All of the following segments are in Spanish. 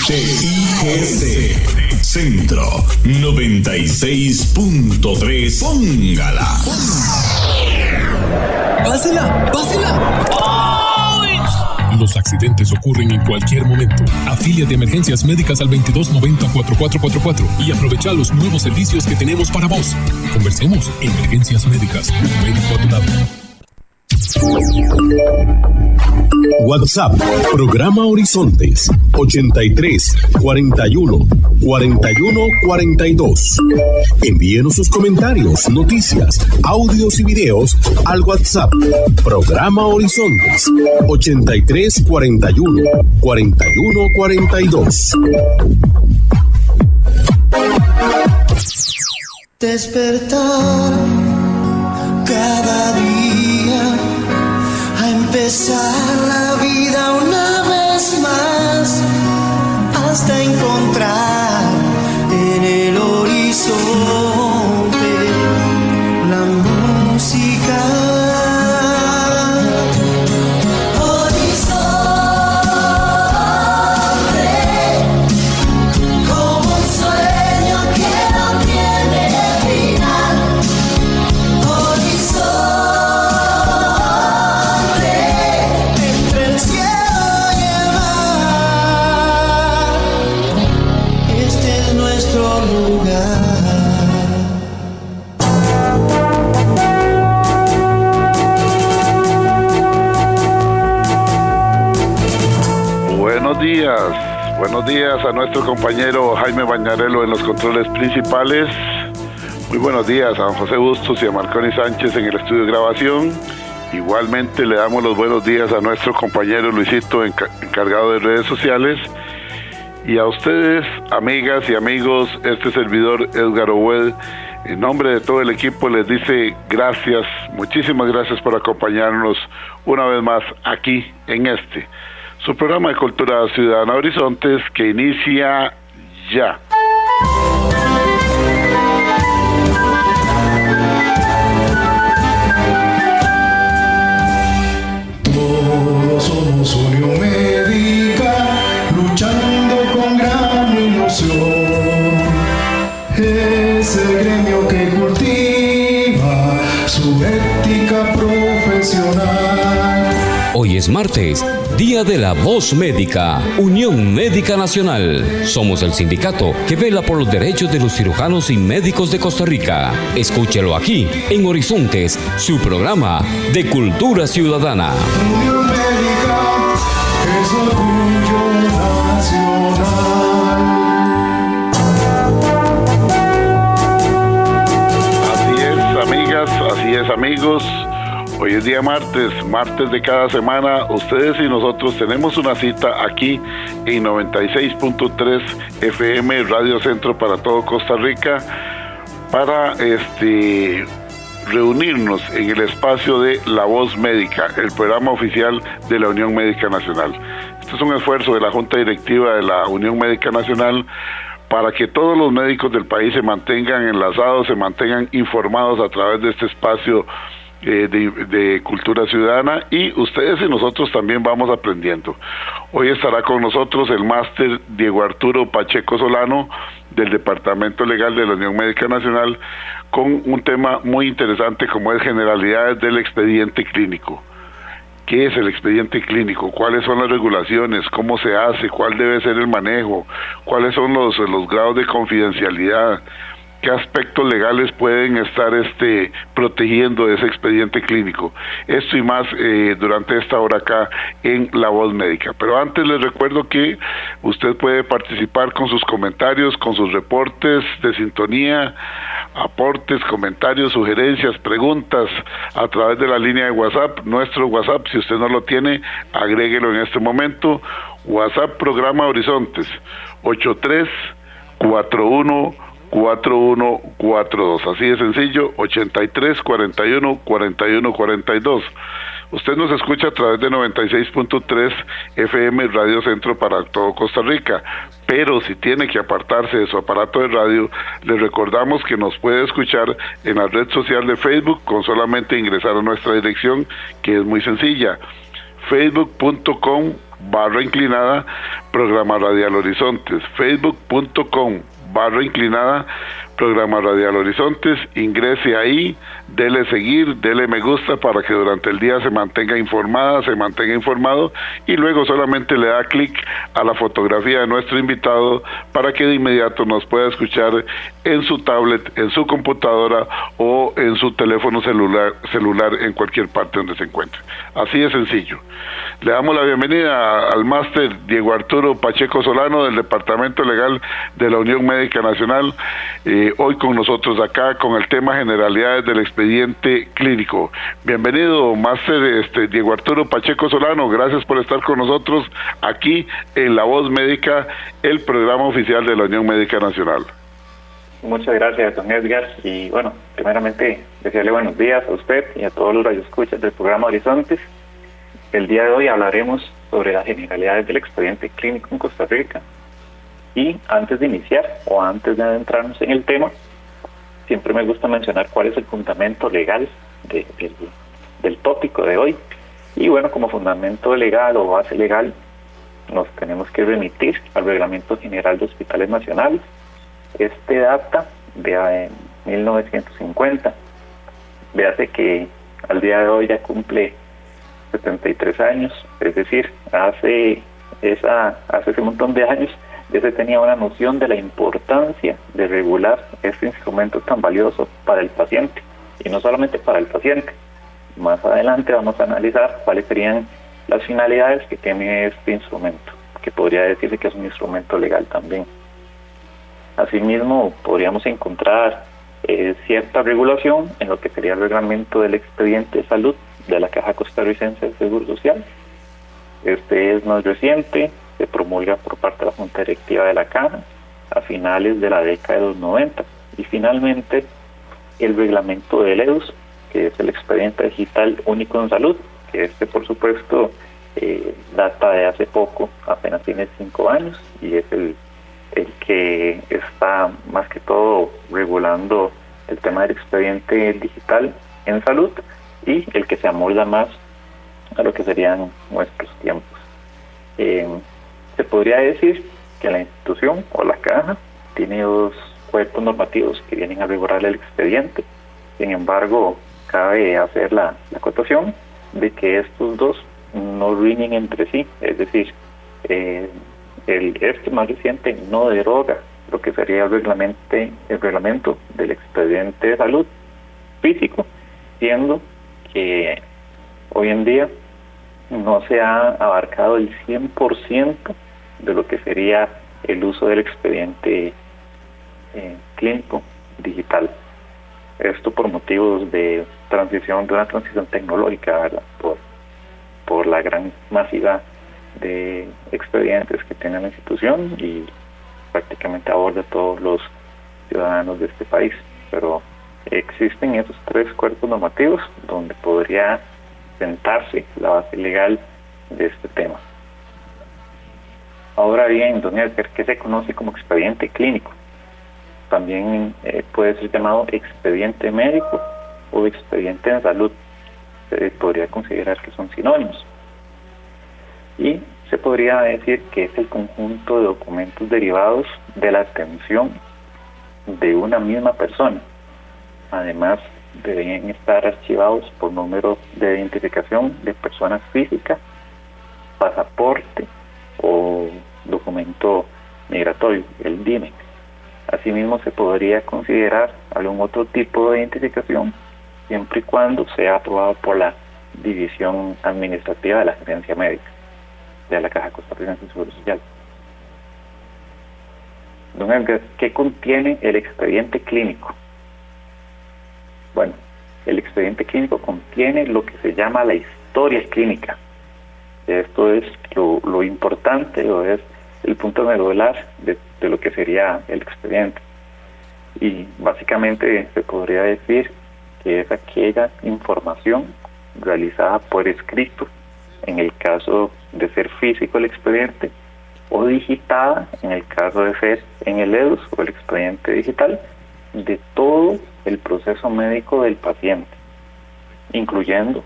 TIGC Centro 96.3. Póngala. ¡Pásela! Los accidentes ocurren en cualquier momento. Afíliate a Emergencias Médicas al 2290-4444 y aprovecha los nuevos servicios que tenemos para vos. Conversemos. Emergencias Médicas, un médico a tu lado. WhatsApp, programa Horizontes, 83 41 41 42. Envíenos sus comentarios, noticias, audios y videos al WhatsApp, programa Horizontes, 83 41 41 42. Despertar cada día, a empezar la vida una vez más, hasta encontrar en el horizonte la música. Buenos días a nuestro compañero Jaime Bañarello en los controles principales. Muy buenos días a don José Bustos y a Marconi Sánchez en el estudio de grabación. Igualmente le damos los buenos días a nuestro compañero Luisito, encargado de redes sociales. Y a ustedes, amigas y amigos, este servidor Edgar Obued, en nombre de todo el equipo les dice gracias, muchísimas gracias por acompañarnos una vez más aquí en su programa de Cultura Ciudadana Horizontes, que inicia ya. Todos somos Unión Médica, luchando con gran ilusión. Es el gremio que cultiva su ética profesional. Hoy es martes, Día de la Voz Médica, Unión Médica Nacional. Somos el sindicato que vela por los derechos de los cirujanos y médicos de Costa Rica. Escúchelo aquí, en Horizontes, su programa de Cultura Ciudadana. Unión Médica es orgullo nacional. Así es, amigas, así es, amigos. Hoy es día martes de cada semana. Ustedes y nosotros tenemos una cita aquí en 96.3 FM, Radio Centro para todo Costa Rica, para reunirnos en el espacio de La Voz Médica, el programa oficial de la Unión Médica Nacional. Este es un esfuerzo de la Junta Directiva de la Unión Médica Nacional para que todos los médicos del país se mantengan enlazados, se mantengan informados a través de este espacio de Cultura Ciudadana, y ustedes y nosotros también vamos aprendiendo. Hoy estará con nosotros el máster Diego Arturo Pacheco Solano del Departamento Legal de la Unión Médica Nacional, con un tema muy interesante como es generalidades del expediente clínico. ¿Qué es el expediente clínico? ¿Cuáles son las regulaciones? ¿Cómo se hace? ¿Cuál debe ser el manejo? ¿Cuáles son los grados de confidencialidad? ¿Qué aspectos legales pueden estar protegiendo ese expediente clínico? Esto y más durante esta hora acá en La Voz Médica. Pero antes les recuerdo que usted puede participar con sus comentarios, con sus reportes de sintonía, aportes, comentarios, sugerencias, preguntas a través de la línea de WhatsApp. Nuestro WhatsApp, si usted no lo tiene, agréguelo en este momento. WhatsApp Programa Horizontes 83414142, así de sencillo, 83 41 41 42. Usted nos escucha a través de 96.3 FM Radio Centro para todo Costa Rica, pero si tiene que apartarse de su aparato de radio, le recordamos que nos puede escuchar en la red social de Facebook con solamente ingresar a nuestra dirección, que es muy sencilla, facebook.com/inclinada Programa Radial Horizontes, facebook.com/inclinada Programa Radial Horizontes. Ingrese ahí, dele seguir, dele me gusta para que durante el día se mantenga informada, se mantenga informado, y luego solamente le da clic a la fotografía de nuestro invitado para que de inmediato nos pueda escuchar en su tablet, en su computadora o en su teléfono celular en cualquier parte donde se encuentre. Así de sencillo. Le damos la bienvenida al máster Diego Arturo Pacheco Solano del Departamento Legal de la Unión Médica Nacional, hoy con nosotros acá con el tema generalidades del expediente clínico. Bienvenido, máster Diego Arturo Pacheco Solano, gracias por estar con nosotros aquí en La Voz Médica, el programa oficial de la Unión Médica Nacional. Muchas gracias, don Edgar, y bueno, primeramente desearle buenos días a usted y a todos los radioescuchas del programa Horizontes. El día de hoy hablaremos sobre las generalidades del expediente clínico en Costa Rica. Y antes de iniciar, o antes de adentrarnos en el tema, siempre me gusta mencionar cuál es el fundamento legal del tópico de hoy. Y bueno, como fundamento legal o base legal, nos tenemos que remitir al Reglamento General de Hospitales Nacionales. Este data de 1950. Véase que al día de hoy ya cumple 73 años, es decir, hace ese montón de años ya se tenía una noción de la importancia de regular este instrumento tan valioso para el paciente, y no solamente para el paciente. Más adelante vamos a analizar cuáles serían las finalidades que tiene este instrumento, que podría decirse que es un instrumento legal también. Asimismo, podríamos encontrar cierta regulación en lo que sería el reglamento del expediente de salud de la Caja Costarricense de Seguro Social. Este es más reciente, se promulga por parte de la Junta Directiva de la Caja a finales de la década de los 90. Y finalmente, el reglamento del EDUS, que es el expediente digital único en salud, que por supuesto data de hace poco, apenas tiene 5 años, y es el que está más que todo regulando el tema del expediente digital en salud y el que se amolda más a lo que serían nuestros tiempos. Se podría decir que la institución o la caja tiene 2 cuerpos normativos que vienen a regular el expediente. Sin embargo, cabe hacer la acotación de que estos 2 no riñen entre sí, es decir, este más reciente no deroga lo que sería el reglamento del expediente de salud físico, siendo que hoy en día no se ha abarcado el 100% de lo que sería el uso del expediente clínico digital. Esto por motivos de una transición tecnológica, ¿verdad? Por la gran masiva de expedientes que tiene la institución y prácticamente aborda a todos los ciudadanos de este país. Pero existen esos 3 cuerpos normativos donde podría sentarse la base legal de este tema. Ahora bien, don Edgar, ¿qué se conoce como expediente clínico? También puede ser llamado expediente médico o expediente en salud. Se podría considerar que son sinónimos. Y se podría decir que es el conjunto de documentos derivados de la atención de una misma persona. Además, deben estar archivados por número de identificación de personas físicas, pasaporte o documento migratorio, el DIME. Asimismo, se podría considerar algún otro tipo de identificación siempre y cuando sea aprobado por la División Administrativa de la Gerencia Médica de la Caja Costarricense de Seguro Social. Don Edgar, ¿qué contiene el expediente clínico? Bueno, el expediente clínico contiene lo que se llama la historia clínica. Esto es lo importante, o es el punto medular de lo que sería el expediente. Y básicamente se podría decir que es aquella información realizada por escrito, en el caso de ser físico el expediente, o digitada, en el caso de ser en el EDUS o el expediente digital, de todo el proceso médico del paciente, incluyendo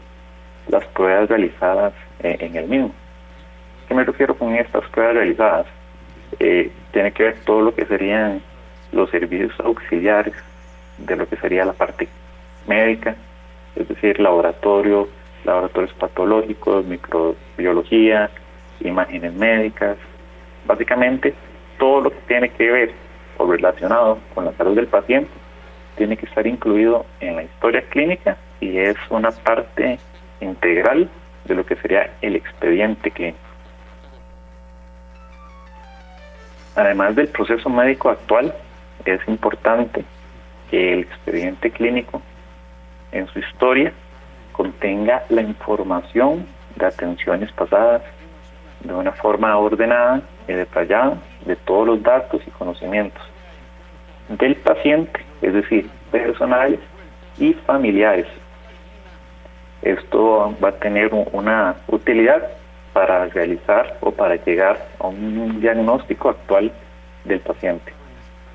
las pruebas realizadas en el mismo. ¿Qué me refiero con estas pruebas realizadas? Tiene que ver todo lo que serían los servicios auxiliares de lo que sería la parte médica, es decir, laboratorios patológicos, microbiología, imágenes médicas, básicamente todo lo que tiene que ver o relacionado con la salud del paciente tiene que estar incluido en la historia clínica y es una parte integral de lo que sería el expediente clínico. Además del proceso médico actual, es importante que el expediente clínico en su historia contenga la información de atenciones pasadas de una forma ordenada y detallada de todos los datos y conocimientos del paciente, es decir, personales y familiares. Esto va a tener una utilidad para realizar o para llegar a un diagnóstico actual del paciente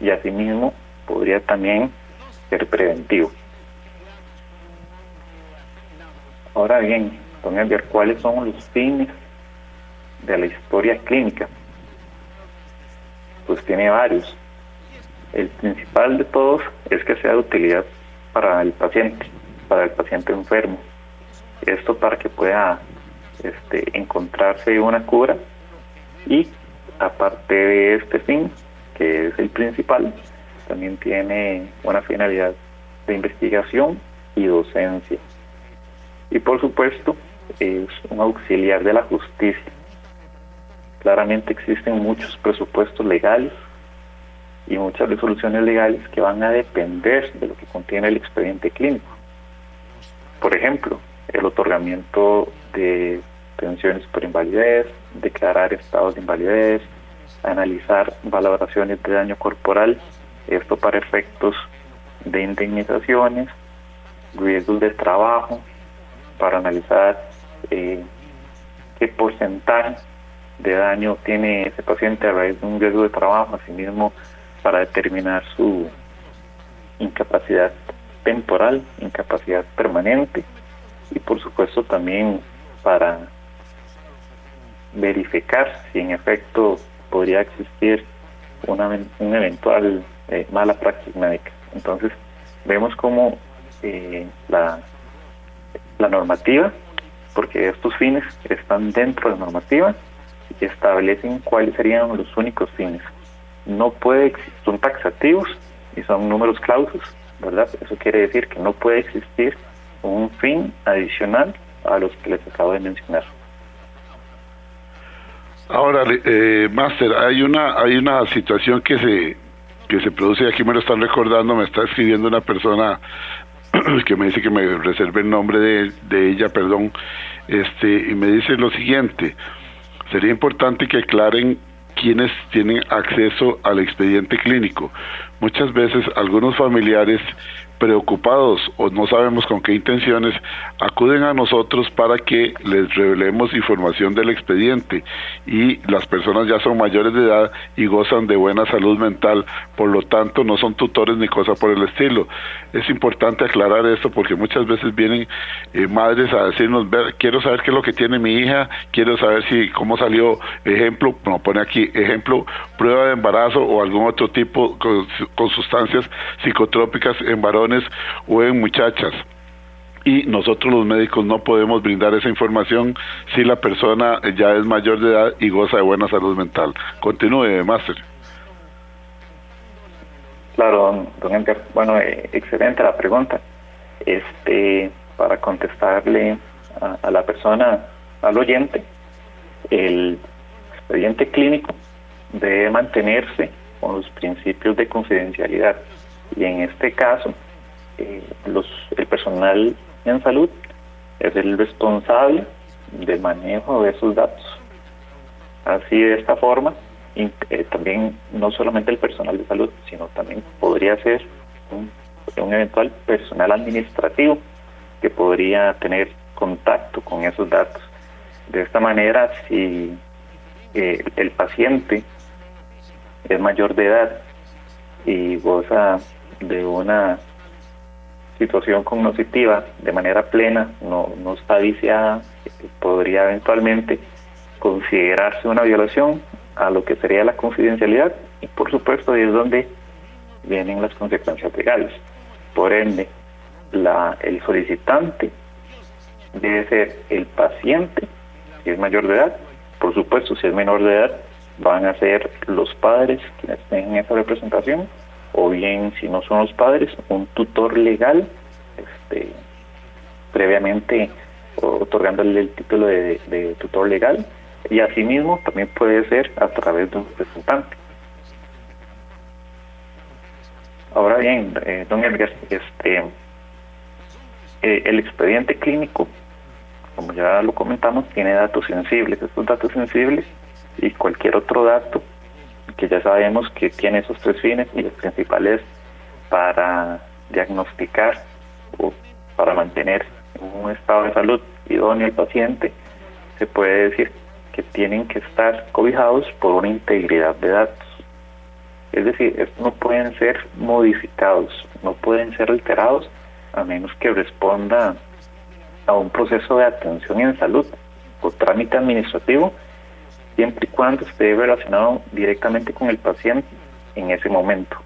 y asimismo podría también ser preventivo. Ahora bien, don Edgar, ¿cuáles son los fines de la historia clínica? Pues tiene varios. El principal de todos es que sea de utilidad para el paciente enfermo. Esto para que pueda encontrarse una cura y aparte de este fin, que es el principal, también tiene una finalidad de investigación y docencia. Y por supuesto, es un auxiliar de la justicia. Claramente existen muchos presupuestos legales y muchas resoluciones legales que van a depender de lo que contiene el expediente clínico. Por ejemplo, el otorgamiento de pensiones por invalidez, declarar estados de invalidez, analizar valoraciones de daño corporal, esto para efectos de indemnizaciones, riesgos de trabajo, para analizar qué porcentaje de daño tiene ese paciente a raíz de un riesgo de trabajo, asimismo para determinar su incapacidad temporal, incapacidad permanente y por supuesto también para verificar si en efecto podría existir un eventual mala praxis médica. Entonces vemos como la normativa, porque estos fines están dentro de la normativa y establecen cuáles serían los únicos fines. No puede existir, son taxativos y son números clausus, ¿verdad? Eso quiere decir que no puede existir un fin adicional a los que les acabo de mencionar. Ahora, Máster, hay una situación que se produce, aquí me lo están recordando, me está escribiendo una persona que me dice que me reserve el nombre de ella, perdón, y me dice lo siguiente: sería importante que aclaren quiénes tienen acceso al expediente clínico. Muchas veces algunos familiares preocupados o no sabemos con qué intenciones acuden a nosotros para que les revelemos información del expediente y las personas ya son mayores de edad y gozan de buena salud mental, por lo tanto no son tutores ni cosa por el estilo. Es importante aclarar esto porque muchas veces vienen madres a decirnos: quiero saber qué es lo que tiene mi hija, quiero saber cómo salió, ejemplo, no pone aquí, ejemplo, prueba de embarazo o algún otro tipo con sustancias psicotrópicas en varones o en muchachas, y nosotros los médicos no podemos brindar esa información si la persona ya es mayor de edad y goza de buena salud mental. Continúe, Máster. Claro, don Edgar. Bueno, excelente la pregunta. Para contestarle a la persona, al oyente, el expediente clínico debe mantenerse con los principios de confidencialidad y en este caso el personal en salud es el responsable del manejo de esos datos. Así, de esta forma, también no solamente el personal de salud, sino también podría ser un eventual personal administrativo que podría tener contacto con esos datos. De esta manera, si el paciente es mayor de edad y goza de una situación cognitiva de manera plena, no está viciada, podría eventualmente considerarse una violación a lo que sería la confidencialidad, y por supuesto ahí es donde vienen las consecuencias legales. Por ende, el solicitante debe ser el paciente, si es mayor de edad. Por supuesto, si es menor de edad, van a ser los padres quienes tengan esa representación, o bien, si no son los padres, un tutor legal, previamente otorgándole el título de tutor legal, y asimismo también puede ser a través de un representante. Ahora bien, don Edgar, el expediente clínico, como ya lo comentamos, tiene datos sensibles. Estos datos sensibles y cualquier otro dato que ya sabemos que tiene esos tres fines, y los principales para diagnosticar o para mantener un estado de salud idóneo al paciente, se puede decir que tienen que estar cobijados por una integridad de datos. Es decir, no pueden ser modificados, no pueden ser alterados, a menos que responda a un proceso de atención en salud o trámite administrativo, siempre y cuando esté relacionado directamente con el paciente en ese momento.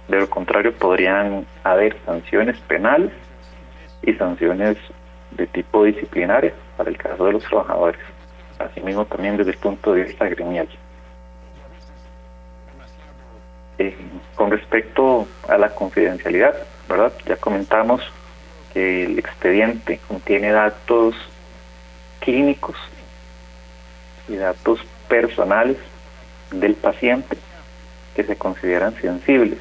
De lo contrario, podrían haber sanciones penales y sanciones de tipo disciplinario para el caso de los trabajadores, asimismo también desde el punto de vista gremial. Con respecto a la confidencialidad, ¿verdad? Ya comentamos que el expediente contiene datos clínicos y datos personales del paciente que se consideran sensibles.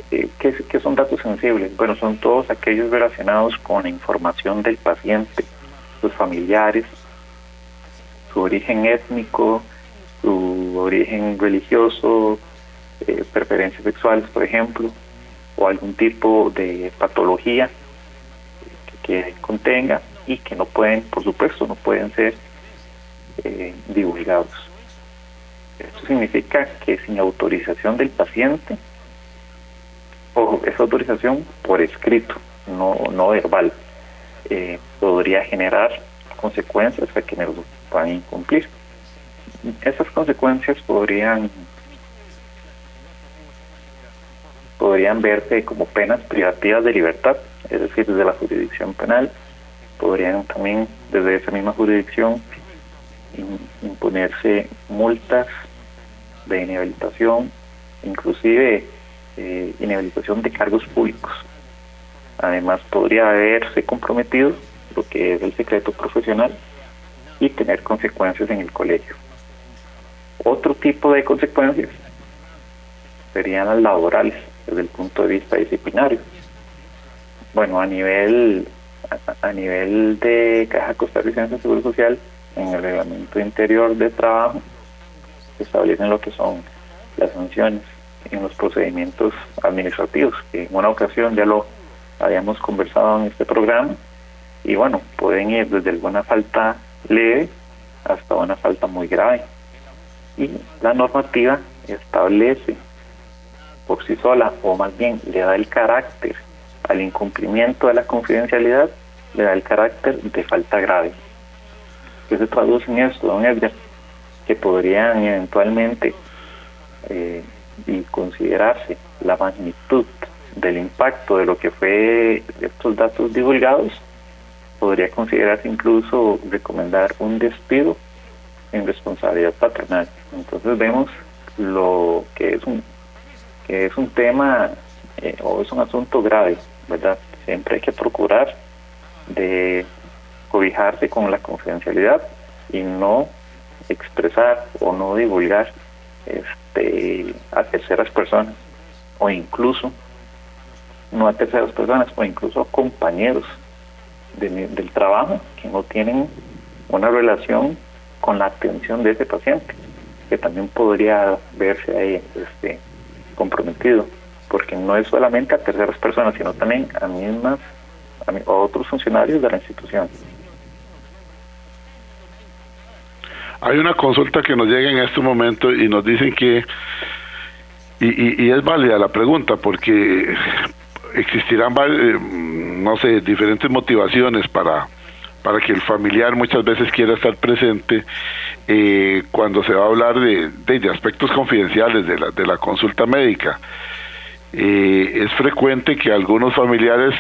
¿Qué son datos sensibles? Bueno, son todos aquellos relacionados con la información del paciente, sus familiares, su origen étnico, su origen religioso, preferencias sexuales, por ejemplo, o algún tipo de patología que contenga, y que no pueden, por supuesto, no pueden ser divulgados. Esto significa que sin autorización del paciente, ojo, esa autorización por escrito, no verbal, podría generar consecuencias a quienes lo puedan incumplir. Esas consecuencias podrían verse como penas privativas de libertad, es decir, desde la jurisdicción penal. Podrían también desde esa misma jurisdicción imponerse multas de inhabilitación, inclusive inhabilitación de cargos públicos. Además, podría haberse comprometido lo que es el secreto profesional y tener consecuencias en el colegio. Otro tipo de consecuencias serían las laborales desde el punto de vista disciplinario. Bueno, a nivel de Caja Costarricense de Seguro Social, en el reglamento interior de trabajo se establecen lo que son las sanciones en los procedimientos administrativos, que en una ocasión ya lo habíamos conversado en este programa, y bueno, pueden ir desde alguna falta leve hasta una falta muy grave, y la normativa establece por sí sola, o más bien le da el carácter al incumplimiento de la confidencialidad, le da el carácter de falta grave. ¿Qué se traduce en esto, don Edgar? Que podrían eventualmente y considerarse la magnitud del impacto de lo que fue estos datos divulgados, podría considerarse incluso recomendar un despido en responsabilidad patronal. Entonces vemos lo que es un tema o es un asunto grave, ¿verdad? Siempre hay que procurar de cobijarse con la confidencialidad y no expresar o no divulgar a terceras personas, o incluso no a terceras personas, o incluso a compañeros del trabajo que no tienen una relación con la atención de ese paciente, que también podría verse ahí comprometido, porque no es solamente a terceras personas, sino también a otros funcionarios de la institución. Hay una consulta que nos llega en este momento y nos dicen que, y es válida la pregunta, porque existirán, no sé, diferentes motivaciones para que el familiar muchas veces quiera estar presente cuando se va a hablar de aspectos confidenciales de la consulta médica. Es frecuente que algunos familiares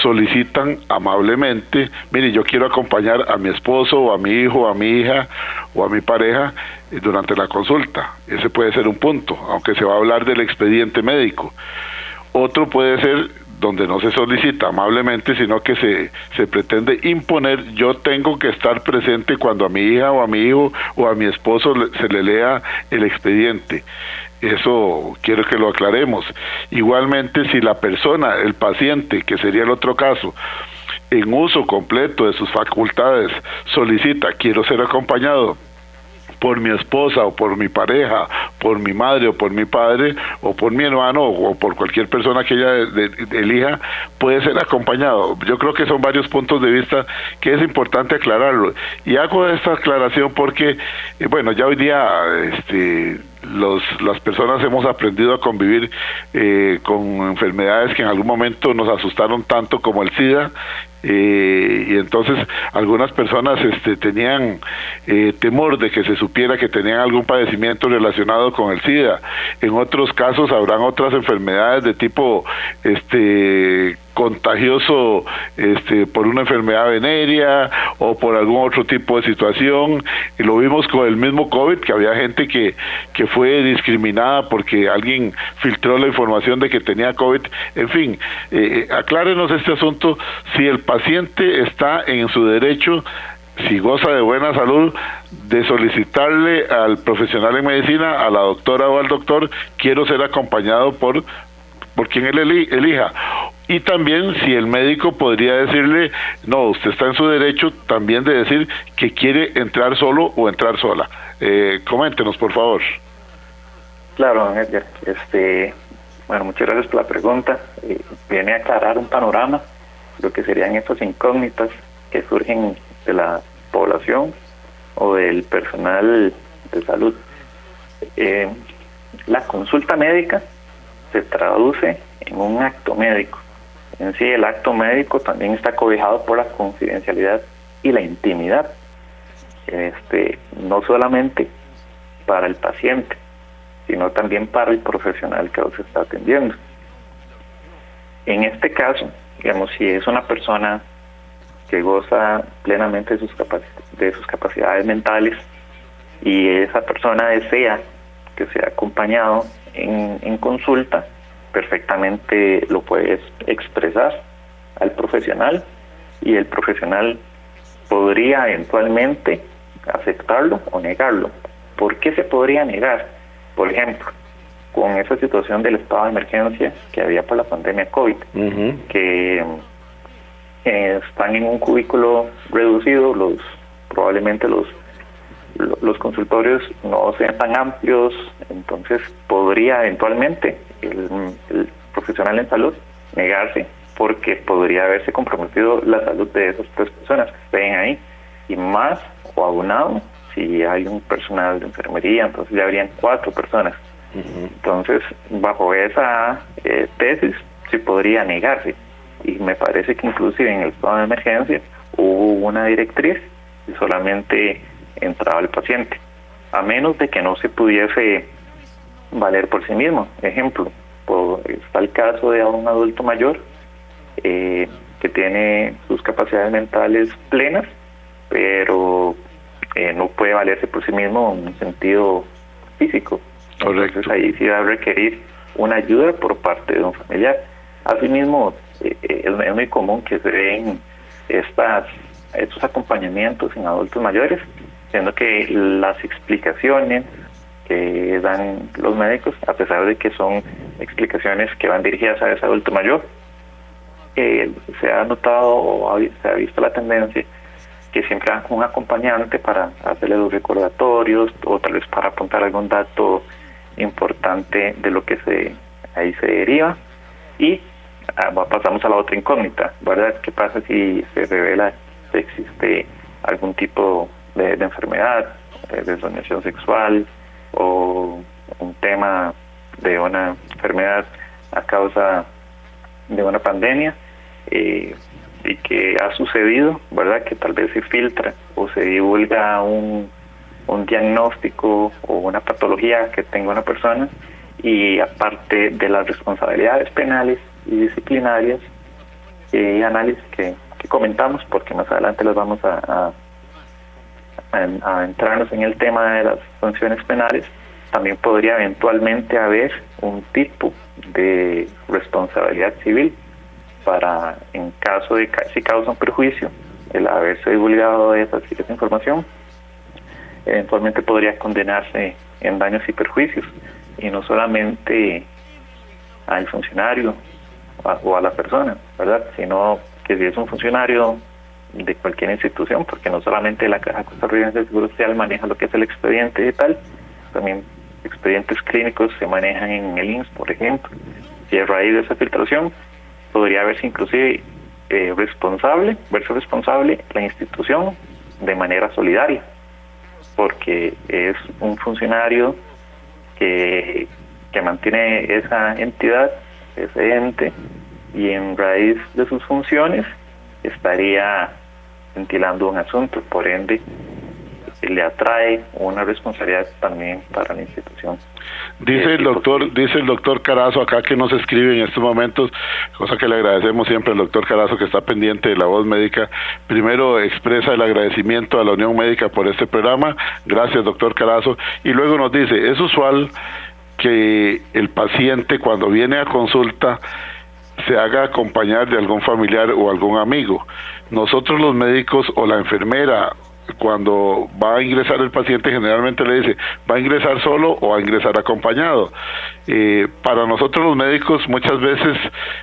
solicitan amablemente, mire, yo quiero acompañar a mi esposo o a mi hijo o a mi hija o a mi pareja durante la consulta. Ese puede ser un punto, aunque se va a hablar del expediente médico. Otro puede ser donde no se solicita amablemente, sino que se pretende imponer, yo tengo que estar presente cuando a mi hija o a mi hijo o a mi esposo se le lea el expediente. Eso quiero que lo aclaremos. Igualmente, si la persona, el paciente, que sería el otro caso, en uso completo de sus facultades, solicita, quiero ser acompañado por mi esposa o por mi pareja, por mi madre o por mi padre o por mi hermano o por cualquier persona que ella elija, puede ser acompañado. Yo creo que son varios puntos de vista que es importante aclararlo. Y hago esta aclaración porque, bueno, ya hoy día las personas hemos aprendido a convivir con enfermedades que en algún momento nos asustaron tanto como el SIDA, y entonces algunas personas tenían temor de que se supiera que tenían algún padecimiento relacionado con el SIDA. En otros casos habrán otras enfermedades de tipo contagioso por una enfermedad venérea o por algún otro tipo de situación, y lo vimos con el mismo COVID, que había gente que fue discriminada porque alguien filtró la información de que tenía COVID. En fin, aclárenos este asunto. Si el paciente está en su derecho, si goza de buena salud, de solicitarle al profesional en medicina, a la doctora o al doctor, quiero ser acompañado por quien él elija. Y también si el médico podría decirle, no, usted está en su derecho también de decir que quiere entrar solo o entrar sola. Coméntenos, por favor. Claro, don Edgar. Bueno, muchas gracias por la pregunta. Viene a aclarar un panorama, lo que serían estas incógnitas que surgen de la población o del personal de salud. La consulta médica se traduce en un acto médico. En sí, el acto médico también está cobijado por la confidencialidad y la intimidad, no solamente para el paciente, sino también para el profesional que los está atendiendo. En este caso, digamos, si es una persona que goza plenamente de sus capacidades mentales y esa persona desea que sea acompañado en consulta, perfectamente lo puedes expresar al profesional y el profesional podría eventualmente aceptarlo o negarlo. ¿Por qué se podría negar? Por ejemplo, con esa situación del estado de emergencia que había por la pandemia COVID, que están en un cubículo reducido, probablemente los consultorios no sean tan amplios, entonces podría eventualmente el profesional en salud negarse porque podría haberse comprometido la salud de esas 3 personas que estén ahí, y más o abonado si hay un personal de enfermería, entonces ya habrían 4 personas. Entonces, bajo esa tesis sí podría negarse, y me parece que inclusive en el estado de emergencia hubo una directriz y solamente entraba el paciente, a menos de que no se pudiese valer por sí mismo. Ejemplo, está el caso de un adulto mayor que tiene sus capacidades mentales plenas, pero no puede valerse por sí mismo en un sentido físico. Correcto. Entonces ahí sí va a requerir una ayuda por parte de un familiar. Asimismo, es muy común que se den estos acompañamientos en adultos mayores, siendo que las explicaciones que dan los médicos, a pesar de que son explicaciones que van dirigidas a ese adulto mayor, se ha notado o se ha visto la tendencia que siempre dan un acompañante para hacerle los recordatorios o tal vez para apuntar algún dato importante de lo que ahí se deriva. Y pasamos a la otra incógnita, ¿verdad? ¿Qué pasa si se revela que existe algún tipo de enfermedad, de desviación sexual o un tema de una enfermedad a causa de una pandemia y que ha sucedido, ¿verdad? Que tal vez se filtra o se divulga un diagnóstico o una patología que tenga una persona, y aparte de las responsabilidades penales y disciplinarias y análisis que comentamos, porque más adelante les vamos a entrarnos en el tema de las sanciones penales, también podría eventualmente haber un tipo de responsabilidad civil para, en caso de si causa un perjuicio el haberse divulgado esa información, eventualmente podría condenarse en daños y perjuicios, y no solamente al funcionario o a la persona, ¿verdad? Sino que si es un funcionario de cualquier institución, porque no solamente la Caja Costarricense de Seguro Social maneja lo que es el expediente digital, también expedientes clínicos se manejan en el INSS, por ejemplo. Y a raíz de esa filtración podría verse inclusive verse responsable la institución de manera solidaria, porque es un funcionario que mantiene esa entidad, ese ente, y en raíz de sus funciones estaría ventilando un asunto, por ende le atrae una responsabilidad también para la institución. Dice el doctor Carazo acá, que nos escribe en estos momentos, cosa que le agradecemos siempre al doctor Carazo, que está pendiente de La Voz Médica. Primero expresa el agradecimiento a la Unión Médica por este programa, gracias doctor Carazo, y luego nos dice: es usual que el paciente cuando viene a consulta se haga acompañar de algún familiar o algún amigo. Nosotros los médicos o la enfermera, cuando va a ingresar el paciente, generalmente le dice: ¿va a ingresar solo o va a ingresar acompañado? Para nosotros los médicos, muchas veces,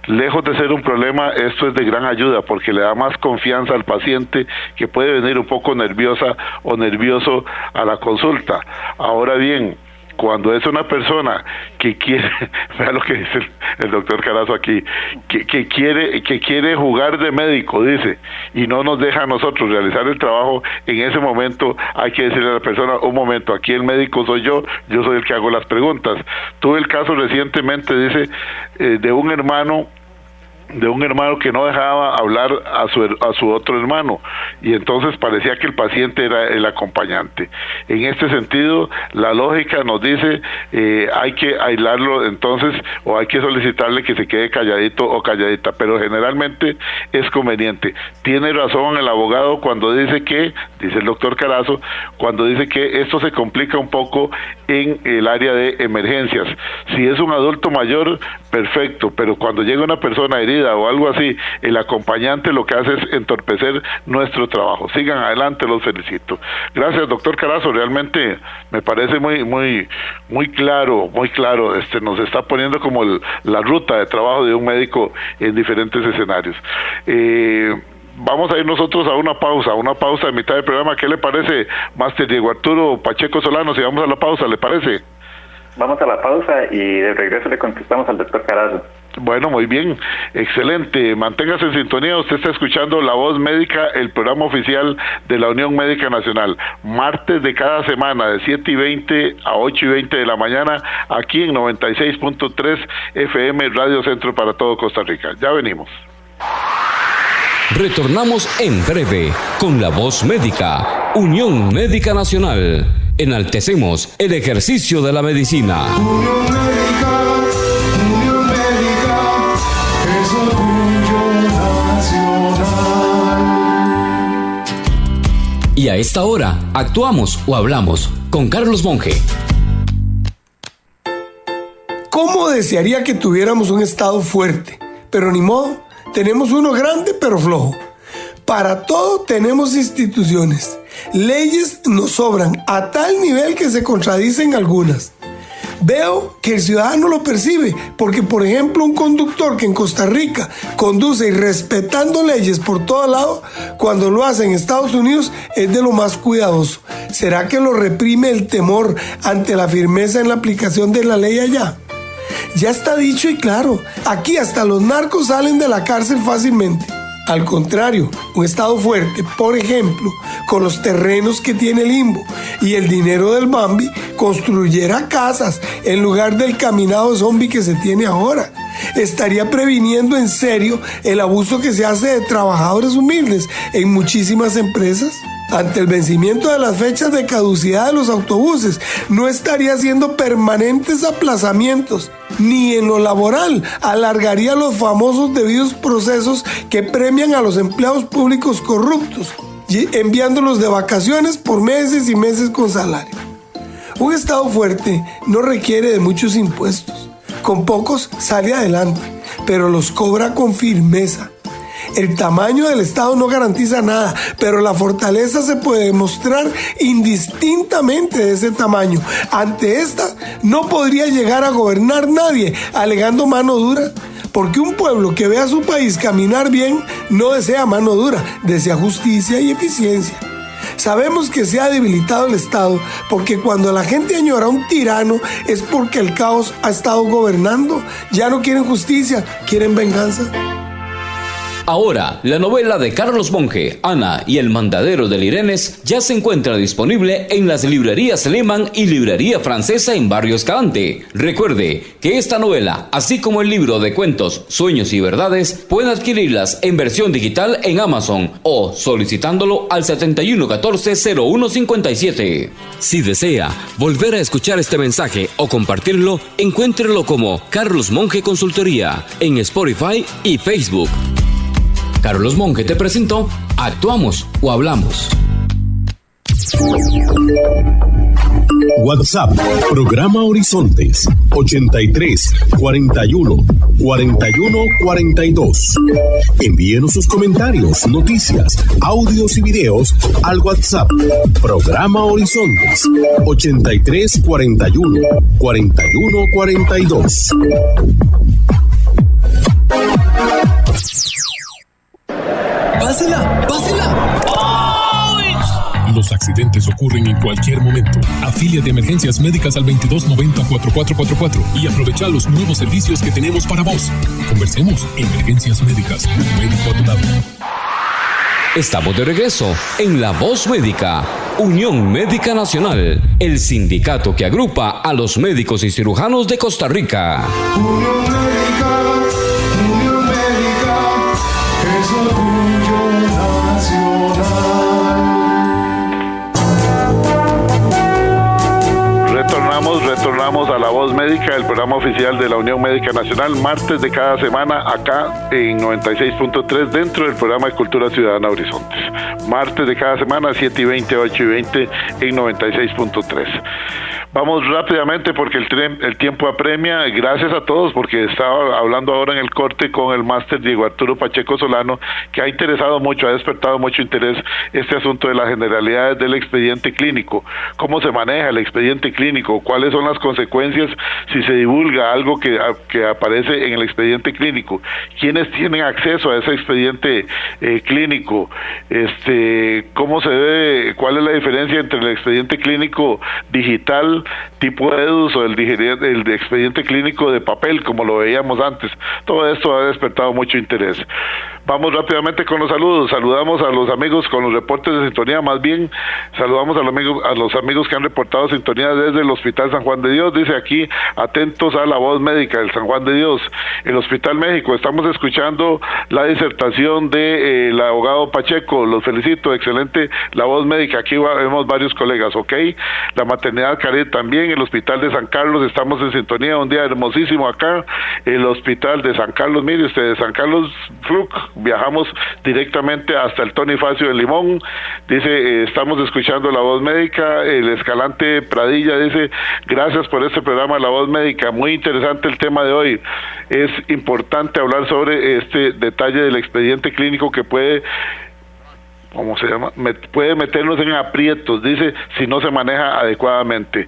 lejos de ser un problema, esto es de gran ayuda, porque le da más confianza al paciente, que puede venir un poco nerviosa o nervioso a la consulta. Ahora bien, cuando es una persona que quiere, vea lo que dice el doctor Carazo aquí, que quiere jugar de médico, dice, y no nos deja a nosotros realizar el trabajo, en ese momento hay que decirle a la persona: un momento, aquí el médico soy yo soy el que hago las preguntas. Tuve el caso recientemente, dice, de un hermano que no dejaba hablar a su otro hermano, y entonces parecía que el paciente era el acompañante. En este sentido, la lógica nos dice hay que aislarlo entonces, o hay que solicitarle que se quede calladito o calladita, pero generalmente es conveniente. Tiene razón el abogado cuando dice el doctor Carazo, cuando dice que esto se complica un poco en el área de emergencias. Si es un adulto mayor, perfecto, pero cuando llega una persona herida o algo así, el acompañante lo que hace es entorpecer nuestro trabajo. Sigan adelante, los felicito. Gracias, doctor Carazo, realmente me parece muy claro, nos está poniendo como la ruta de trabajo de un médico en diferentes escenarios. Vamos a ir nosotros a una pausa a mitad del programa. ¿Qué le parece, Máster Diego Arturo Pacheco Solano, si vamos a la pausa, le parece? Vamos a la pausa y de regreso le contestamos al doctor Carazo. Bueno, muy bien, excelente. Manténgase en sintonía, usted está escuchando La Voz Médica, el programa oficial de la Unión Médica Nacional, martes de cada semana, de 7:20 a 8:20 de la mañana, aquí en 96.3 FM, Radio Centro para todo Costa Rica. Ya venimos. Retornamos en breve con La Voz Médica, Unión Médica Nacional. Enaltecemos el ejercicio de la medicina. Unión Médica es orgullo nacional. Y a esta hora, actuamos o hablamos con Carlos Monge. ¿Cómo desearía que tuviéramos un Estado fuerte? Pero ni modo, tenemos uno grande pero flojo. Para todo tenemos instituciones. Leyes nos sobran a tal nivel que se contradicen algunas. Veo que el ciudadano lo percibe, porque por ejemplo un conductor que en Costa Rica conduce respetando leyes por todo lado, cuando lo hace en Estados Unidos es de lo más cuidadoso. ¿Será que lo reprime el temor ante la firmeza en la aplicación de la ley allá? Ya está dicho y claro, aquí hasta los narcos salen de la cárcel fácilmente. Al contrario, un Estado fuerte, por ejemplo, con los terrenos que tiene el Limbo y el dinero del Bambi, construyera casas en lugar del caminado zombie que se tiene ahora. estaría previniendo en serio el abuso que se hace de trabajadores humildes en muchísimas empresas. Ante el vencimiento de las fechas de caducidad de los autobuses, no estaría haciendo permanentes aplazamientos, ni en lo laboral alargaría los famosos debidos procesos que premian a los empleados públicos corruptos, enviándolos de vacaciones por meses y meses con salario. Un Estado fuerte no requiere de muchos impuestos. Con pocos sale adelante, pero los cobra con firmeza. El tamaño del Estado no garantiza nada, pero la fortaleza se puede demostrar indistintamente de ese tamaño. Ante esta, no podría llegar a gobernar nadie alegando mano dura, porque un pueblo que ve a su país caminar bien no desea mano dura, desea justicia y eficiencia. Sabemos que se ha debilitado el Estado porque cuando la gente añora a un tirano es porque el caos ha estado gobernando. Ya no quieren justicia, quieren venganza. Ahora, la novela de Carlos Monge, Ana y el mandadero del Irenes, ya se encuentra disponible en las librerías Lehmann y Librería Francesa en Barrio Escalante. Recuerde que esta novela, así como el libro de cuentos Sueños y Verdades, pueden adquirirlas en versión digital en Amazon o solicitándolo al 7114-0157. Si desea volver a escuchar este mensaje o compartirlo, encuéntrelo como Carlos Monge Consultoría en Spotify y Facebook. Carlos Monge te presentó Actuamos o Hablamos. WhatsApp, programa Horizontes, 83 41 41 42. Envíenos sus comentarios, noticias, audios y videos al WhatsApp, programa Horizontes, 83 41 41 42. ¡Pásela! ¡Pásela! Los accidentes ocurren en cualquier momento. Afilia de Emergencias Médicas al 2290-4444 y aprovecha los nuevos servicios que tenemos para vos. Conversemos. Emergencias Médicas, un médico a tu lado. Estamos de regreso en La Voz Médica, Unión Médica Nacional, el sindicato que agrupa a los médicos y cirujanos de Costa Rica. Unión Médica, es orgullo nacional. Retornamos a La Voz Médica, el programa oficial de la Unión Médica Nacional, martes de cada semana acá en 96.3 dentro del programa de Cultura Ciudadana Horizontes. Martes de cada semana, 7:20, 8:20 en 96.3. Vamos rápidamente porque el tiempo apremia. Gracias a todos porque estaba hablando ahora en el corte con el máster Diego Arturo Pacheco Solano, que ha interesado mucho, ha despertado mucho interés este asunto de las generalidades del expediente clínico. ¿Cómo se maneja el expediente clínico? ¿Cuáles son las consecuencias si se divulga algo que aparece en el expediente clínico? ¿Quiénes tienen acceso a ese expediente clínico? ¿Cómo se debe? ¿Cuál es la diferencia entre el expediente clínico digital tipo EDUS o el expediente clínico de papel como lo veíamos antes? Todo esto ha despertado mucho interés. Vamos rápidamente con los saludos. Saludamos a los amigos con los reportes de sintonía. Más bien saludamos a los amigos que han reportado sintonía desde el Hospital San Juan de Dios. Dice aquí, atentos a La Voz Médica del San Juan de Dios. El Hospital México, estamos escuchando la disertación de el abogado Pacheco. Los felicito, excelente La Voz Médica. Aquí vemos varios colegas, ¿ok? La Maternidad Caret también. El Hospital de San Carlos, estamos en sintonía. Un día hermosísimo acá. El Hospital de San Carlos, mire usted, de San Carlos Fluc, viajamos directamente hasta el Tony Facio de Limón. Dice, estamos escuchando La Voz Médica. El Escalante Pradilla dice, gracias por este programa La Voz Médica, muy interesante el tema de hoy. Es importante hablar sobre este detalle del expediente clínico que puede, ¿cómo se llama? Puede meternos en aprietos, dice, si no se maneja adecuadamente.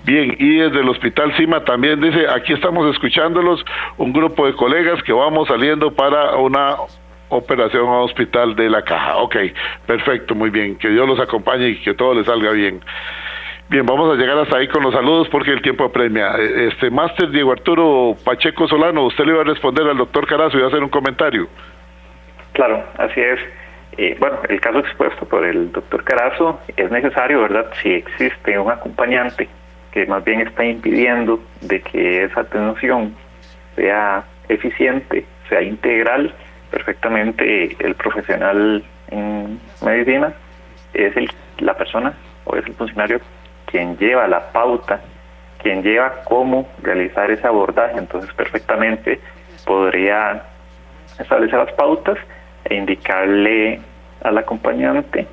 Bien, y desde el Hospital Cima también dice, aquí estamos escuchándolos, un grupo de colegas que vamos saliendo para una operación a Hospital de la Caja. Ok, perfecto, muy bien, que Dios los acompañe y que todo les salga bien. Bien, vamos a llegar hasta ahí con los saludos porque el tiempo apremia. Máster Diego Arturo Pacheco Solano, usted le iba a responder al doctor Carazo y va a hacer un comentario. Claro, así es. Bueno, el caso expuesto por el doctor Carazo es necesario, ¿verdad? Si existe un acompañante que más bien está impidiendo de que esa atención sea eficiente, sea integral. Perfectamente el profesional en medicina es la persona o es el funcionario quien lleva la pauta, quien lleva cómo realizar ese abordaje. Entonces perfectamente podría establecer las pautas e indicarle al acompañante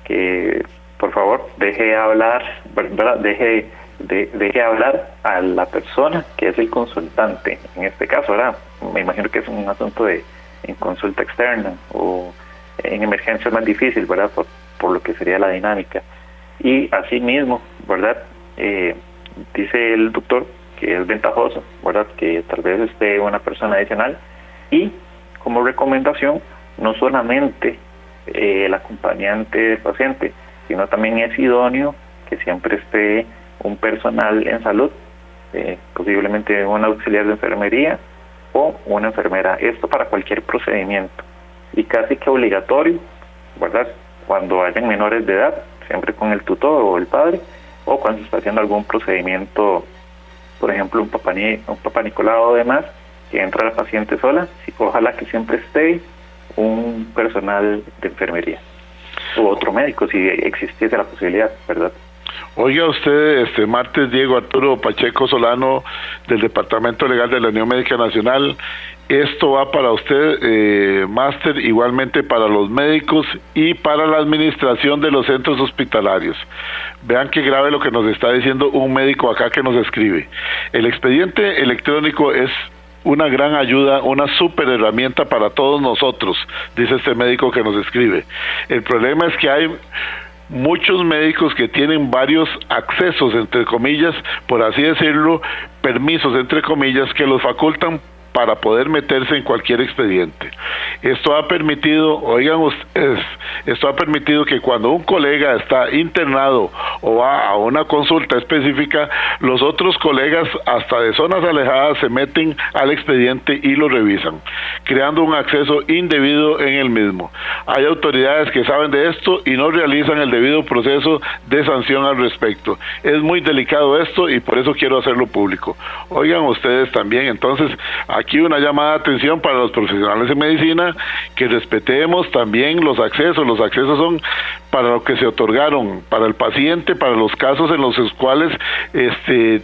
que por favor deje hablar, ¿verdad? Deje hablar a la persona que es el consultante. En este caso, ¿verdad? Me imagino que es un asunto en consulta externa o en emergencia más difícil, ¿verdad? Por lo que sería la dinámica. Y asimismo, ¿verdad? Dice el doctor que es ventajoso, ¿verdad? Que tal vez esté una persona adicional, y como recomendación, no solamente el acompañante del paciente, sino también es idóneo que siempre esté un personal en salud, posiblemente un auxiliar de enfermería o una enfermera. Esto para cualquier procedimiento, y casi que obligatorio, ¿verdad? Cuando hayan menores de edad, siempre con el tutor o el padre, o cuando se está haciendo algún procedimiento, por ejemplo un papá Nicolau o demás, que entra la paciente sola, ojalá que siempre esté un personal de enfermería u otro médico si existiese la posibilidad, ¿verdad? Oiga usted, martes Diego Arturo Pacheco Solano, del Departamento Legal de la Unión Médica Nacional. Esto va para usted, máster, igualmente para los médicos y para la administración de los centros hospitalarios. Vean qué grave lo que nos está diciendo un médico acá que nos escribe. El expediente electrónico es una gran ayuda, una súper herramienta para todos nosotros, dice este médico que nos escribe. El problema es que hay muchos médicos que tienen varios accesos, entre comillas, por así decirlo, permisos, entre comillas, que los facultan para poder meterse en cualquier expediente. Esto ha permitido, oigan ustedes, esto ha permitido que cuando un colega está internado o va a una consulta específica, los otros colegas hasta de zonas alejadas se meten al expediente y lo revisan, creando un acceso indebido en el mismo. Hay autoridades que saben de esto y no realizan el debido proceso de sanción al respecto. Es muy delicado esto y por eso quiero hacerlo público. Oigan ustedes también, entonces, aquí una llamada de atención para los profesionales en medicina, que respetemos también los accesos. Los accesos son para lo que se otorgaron para el paciente, para los casos en los cuales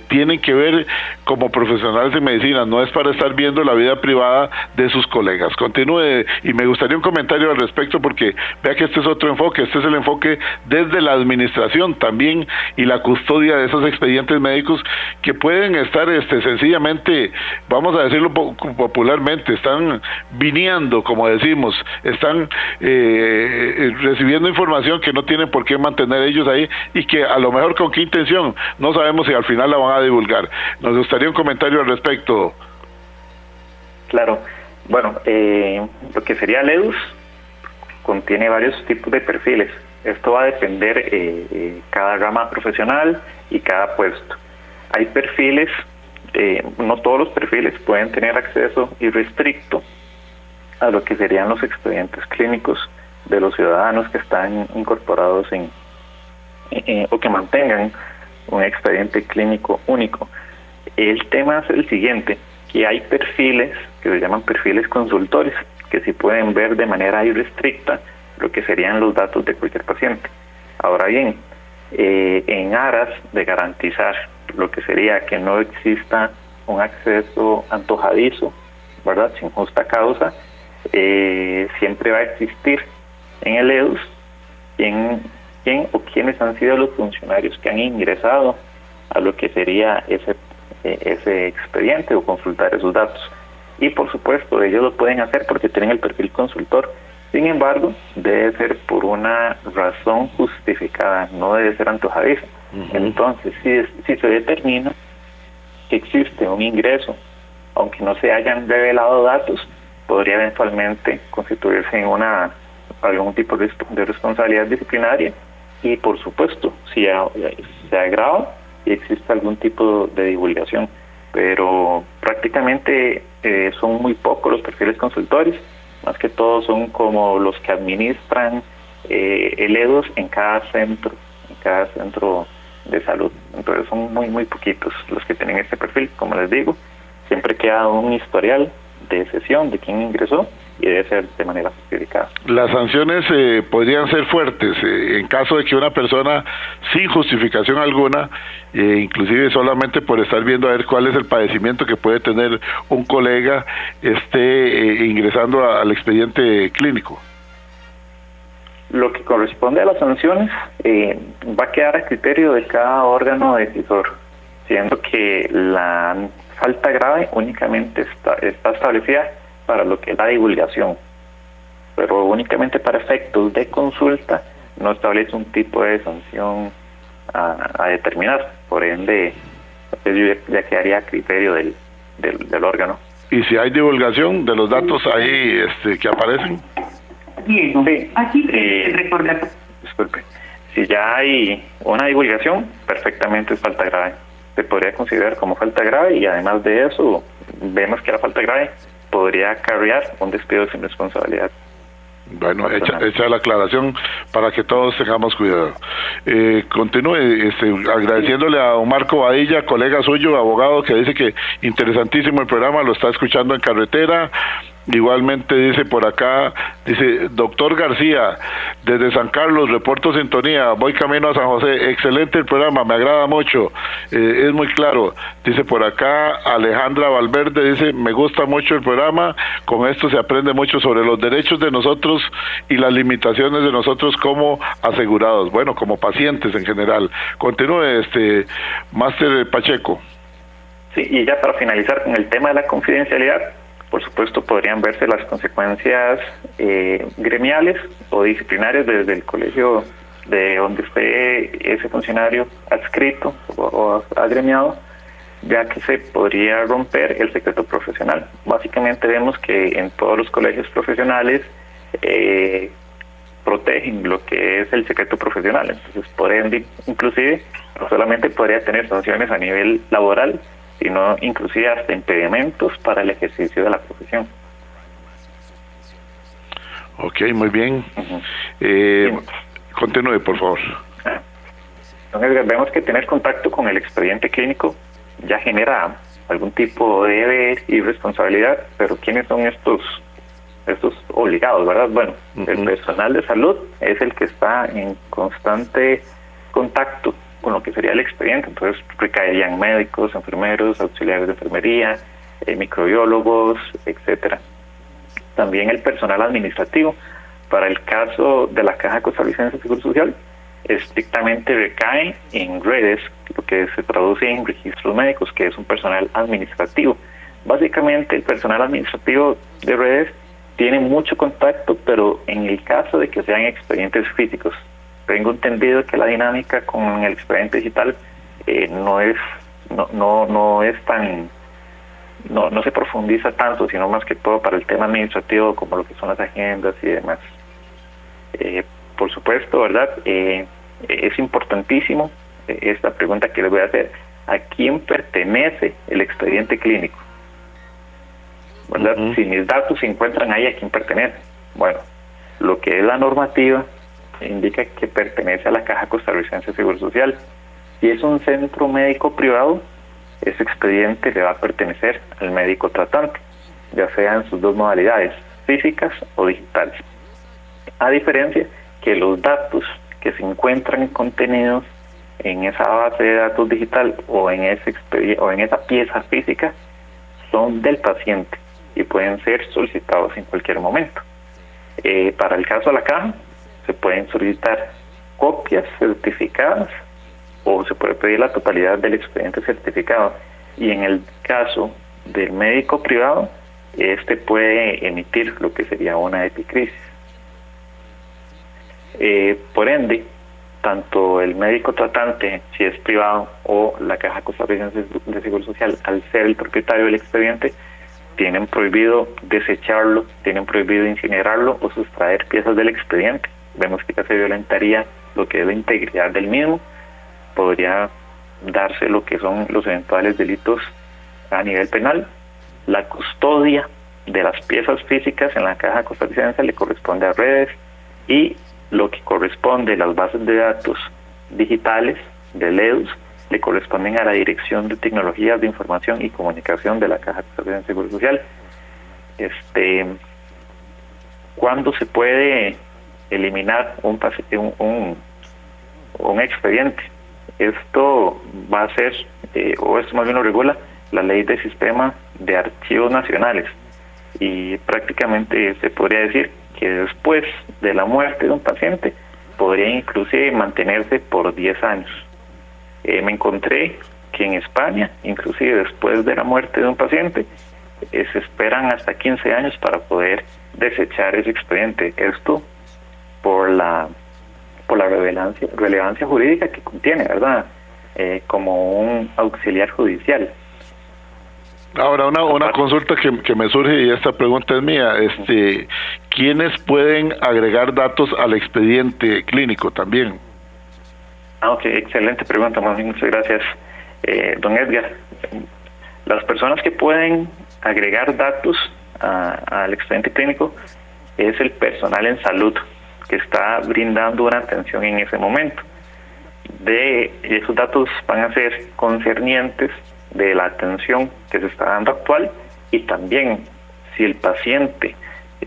tienen que ver como profesionales en medicina, no es para estar viendo la vida privada de sus colegas. Continúe, y me gustaría un comentario al respecto, porque vea que este es otro enfoque, este es el enfoque desde la administración también y la custodia de esos expedientes médicos que pueden estar sencillamente, vamos a decirlo popularmente, están viniendo, como decimos, están recibiendo información que no tienen por qué mantener ellos ahí, y que a lo mejor con qué intención, no sabemos si al final la van a divulgar. Nos gustaría un comentario al respecto. Claro, bueno, lo que sería el EDUS contiene varios tipos de perfiles. Esto va a depender cada rama profesional y cada puesto. Hay perfiles, no todos los perfiles pueden tener acceso irrestricto a lo que serían los expedientes clínicos de los ciudadanos que están incorporados o que mantengan un expediente clínico único. El tema es el siguiente, que hay perfiles que se llaman perfiles consultores, que sí pueden ver de manera irrestricta lo que serían los datos de cualquier paciente. Ahora bien, en aras de garantizar lo que sería que no exista un acceso antojadizo, ¿verdad?, sin justa causa, siempre va a existir en el EDUS quién o quiénes han sido los funcionarios que han ingresado a lo que sería ese expediente o consultar esos datos. Y por supuesto ellos lo pueden hacer porque tienen el perfil consultor. Sin embargo, debe ser por una razón justificada, no debe ser antojadiza. Entonces, si se determina que existe un ingreso, aunque no se hayan revelado datos, podría eventualmente constituirse en algún tipo de responsabilidad disciplinaria, y por supuesto, si se agrava y existe algún tipo de divulgación. Pero prácticamente son muy pocos los perfiles consultores, más que todo son como los que administran el EDUS en cada centro de salud. Entonces son muy poquitos los que tienen este perfil, como les digo. Siempre queda un historial de sesión de quién ingresó y debe ser de manera justificada. Las sanciones podrían ser fuertes en caso de que una persona sin justificación alguna, inclusive solamente por estar viendo a ver cuál es el padecimiento que puede tener un colega, esté ingresando al expediente clínico. Lo que corresponde a las sanciones va a quedar a criterio de cada órgano decisor, siendo que la falta grave únicamente está establecida para lo que es la divulgación, pero únicamente para efectos de consulta no establece un tipo de sanción a determinar, por ende ya quedaría a criterio del órgano. ¿Y si hay divulgación de los datos ahí que aparecen? Diego, sí, aquí recordar. Disculpe, si ya hay una divulgación, perfectamente es falta grave. Se podría considerar como falta grave y además de eso, vemos que la falta grave podría acarrear un despido sin responsabilidad. Bueno, hecha la aclaración para que todos tengamos cuidado. Continúe agradeciéndole a don Marco Badilla, colega suyo, abogado, que dice que interesantísimo el programa, lo está escuchando en carretera. Igualmente dice por acá, dice, doctor García, desde San Carlos, reporto sintonía, voy camino a San José, excelente el programa, me agrada mucho, es muy claro. Dice por acá Alejandra Valverde, dice, me gusta mucho el programa, con esto se aprende mucho sobre los derechos de nosotros y las limitaciones de nosotros como asegurados, bueno, como pacientes en general. Continúe, Máster Pacheco. Sí, y ya para finalizar con el tema de la confidencialidad, por supuesto podrían verse las consecuencias gremiales o disciplinarias desde el colegio de donde esté ese funcionario adscrito o agremiado, ya que se podría romper el secreto profesional. Básicamente vemos que en todos los colegios profesionales protegen lo que es el secreto profesional, entonces por ende inclusive no solamente podría tener sanciones a nivel laboral, sino inclusive hasta impedimentos para el ejercicio de la profesión. Ok, muy bien. Continúe, por favor. Entonces vemos que tener contacto con el expediente clínico ya genera algún tipo de deber y responsabilidad, pero ¿quiénes son estos obligados, verdad? Bueno, el personal de salud es el que está en constante contacto con lo que sería el expediente, entonces recaerían médicos, enfermeros, auxiliares de enfermería, microbiólogos, etcétera. También el personal administrativo. Para el caso de la Caja Costarricense de Seguro Social, estrictamente recae en redes, lo que se traduce en registros médicos, que es un personal administrativo. Básicamente el personal administrativo de redes tiene mucho contacto, pero en el caso de que sean expedientes físicos. Tengo entendido que la dinámica con el expediente digital no se profundiza tanto, sino más que todo para el tema administrativo, como lo que son las agendas y demás. Por supuesto, ¿verdad? Es importantísimo esta pregunta que les voy a hacer. ¿A quién pertenece el expediente clínico? ¿Verdad? Si mis datos se encuentran ahí, ¿a quién pertenece? Bueno, lo que es la normativa indica que pertenece a la Caja Costarricense de Seguro Social. Si es un centro médico privado, ese expediente le va a pertenecer al médico tratante, ya sea en sus dos modalidades, físicas o digitales. A diferencia que los datos que se encuentran contenidos en esa base de datos digital o en esa pieza física son del paciente y pueden ser solicitados en cualquier momento. Para el caso de la caja, se pueden solicitar copias certificadas o se puede pedir la totalidad del expediente certificado. Y en el caso del médico privado, este puede emitir lo que sería una epicrisis. Por ende, tanto el médico tratante, si es privado, o la Caja Costarricense de Seguro Social, al ser el propietario del expediente, tienen prohibido desecharlo, tienen prohibido incinerarlo o sustraer piezas del expediente. Vemos que ya se violentaría lo que es la integridad del mismo, podría darse lo que son los eventuales delitos a nivel penal. La custodia de las piezas físicas en la Caja Costarricense le corresponde a redes, y lo que corresponde a las bases de datos digitales de LEDUS le corresponden a la Dirección de Tecnologías de Información y Comunicación de la Caja de Seguro Social. ¿Cuándo se puede eliminar un expediente? Esto va a ser, o esto más bien lo regula, la Ley de Sistema de Archivos Nacionales, y prácticamente se podría decir que después de la muerte de un paciente podría inclusive mantenerse por 10 años. Me encontré que en España, inclusive después de la muerte de un paciente, se esperan hasta 15 años para poder desechar ese expediente. Esto por la relevancia jurídica que contiene, ¿verdad? Como un auxiliar judicial. Ahora, una consulta que me surge, y esta pregunta es mía, ¿quiénes pueden agregar datos al expediente clínico también? Ok, excelente pregunta, muchas gracias, don Edgar. Las personas que pueden agregar datos al expediente clínico es el personal en salud que está brindando una atención en ese momento. Esos datos van a ser concernientes de la atención que se está dando actual, y también si el paciente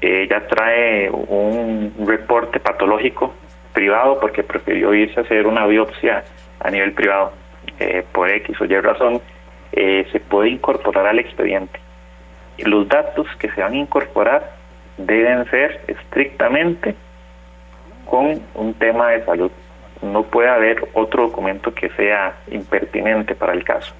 ya trae un reporte patológico privado porque prefirió irse a hacer una biopsia a nivel privado por X o Y razón, se puede incorporar al expediente. Y los datos que se van a incorporar deben ser estrictamente con un tema de salud. No puede haber otro documento que sea impertinente para el caso.